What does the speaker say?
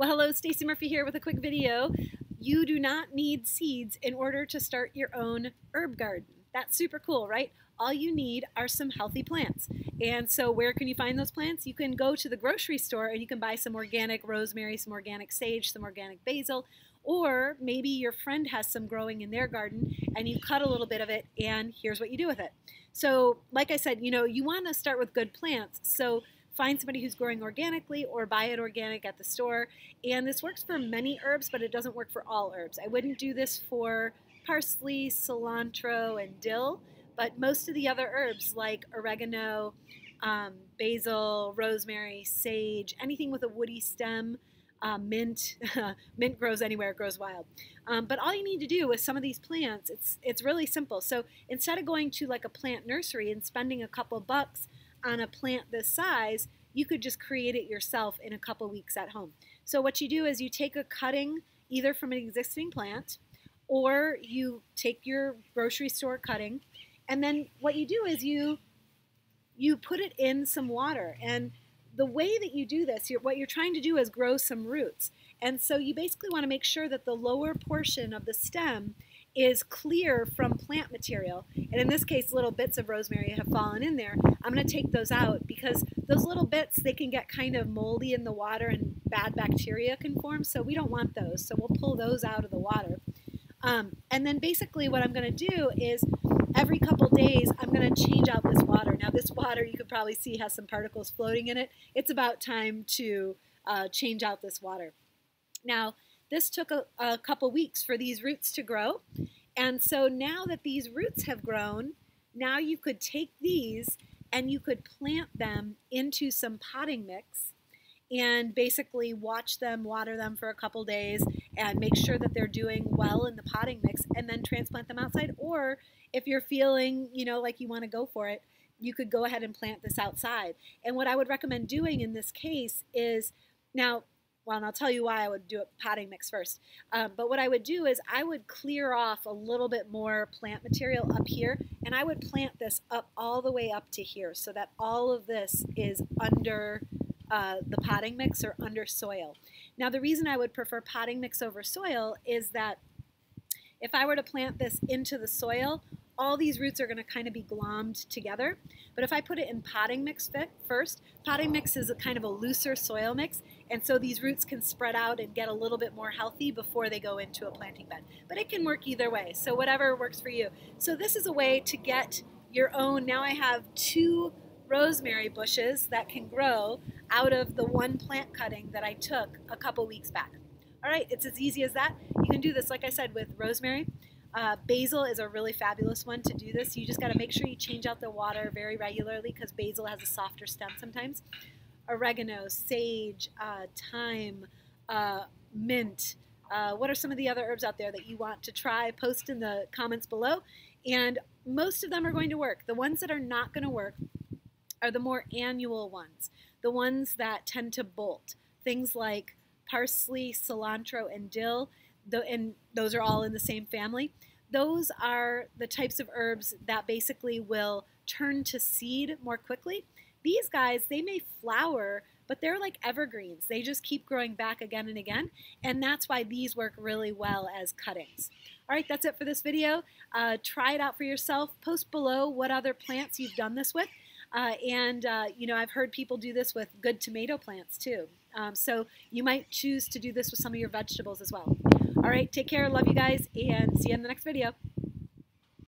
Well, hello, Stacey Murphy here with a quick video. You do not need seeds in order to start your own herb garden. That's super cool, right? All you need are some healthy plants. And so where can you find those plants? You can go to the grocery store and you can buy some organic rosemary, some organic sage, some organic basil, or maybe your friend has some growing in their garden and you cut a little bit of it and here's what you do with it. So like I said, you want to start with good plants. So find somebody who's growing organically or buy it organic at the store. And this works for many herbs, but it doesn't work for all herbs. I wouldn't do this for parsley, cilantro, and dill, but most of the other herbs like oregano, basil, rosemary, sage, anything with a woody stem, mint. Mint grows anywhere, it grows wild. But all you need to do with some of these plants, it's really simple. So instead of going to like a plant nursery and spending a couple bucks on a plant this size, you could just create it yourself in a couple weeks at home. So what you do is you take a cutting either from an existing plant or you take your grocery store cutting, and then what you do is you put it in some water. And the way that you do this, what you're trying to do is grow some roots. And so you basically want to make sure that the lower portion of the stem is clear from plant material. And in this case, little bits of rosemary have fallen in there. I'm going to take those out because those little bits, they can get kind of moldy in the water and bad bacteria can form, so we don't want those. So we'll pull those out of the water. And then basically what I'm going to do is every couple days I'm going to change out this water. Now this water, you could probably see, has some particles floating in it. It's about time to change out this water. Now this took a couple weeks for these roots to grow. And so now that these roots have grown, now you could take these and you could plant them into some potting mix and basically watch them, water them for a couple days and make sure that they're doing well in the potting mix and then transplant them outside. Or if you're feeling, like you want to go for it, you could go ahead and plant this outside. And what I would recommend doing in this case is, and I'll tell you why I would do a potting mix first. But what I would do is I would clear off a little bit more plant material up here, and I would plant this up all the way up to here so that all of this is under the potting mix or under soil. Now the reason I would prefer potting mix over soil is that if I were to plant this into the soil, all these roots are going to kind of be glommed together. But if I put it in potting mix first, potting mix is a kind of a looser soil mix, and so these roots can spread out and get a little bit more healthy before they go into a planting bed. But it can work either way, so whatever works for you. So this is a way to get your own. Now I have 2 rosemary bushes that can grow out of the 1 plant cutting that I took a couple weeks back. All right, it's as easy as that. You can do this, like I said, with rosemary. Basil is a really fabulous one to do this. You just got to make sure you change out the water very regularly because basil has a softer stem sometimes. Oregano, sage, thyme, mint. What are some of the other herbs out there that you want to try? Post in the comments below. And most of them are going to work. The ones that are not going to work are the more annual ones, the ones that tend to bolt. Things like parsley, cilantro, and dill, and those are all in the same family. Those are the types of herbs that basically will turn to seed more quickly. These guys, they may flower, but they're like evergreens. They just keep growing back again and again, and that's why these work really well as cuttings. All right, that's it for this video. Try it out for yourself. Post below what other plants you've done this with. I've heard people do this with good tomato plants too. So you might choose to do this with some of your vegetables as well. All right, take care. Love you guys, and see you in the next video.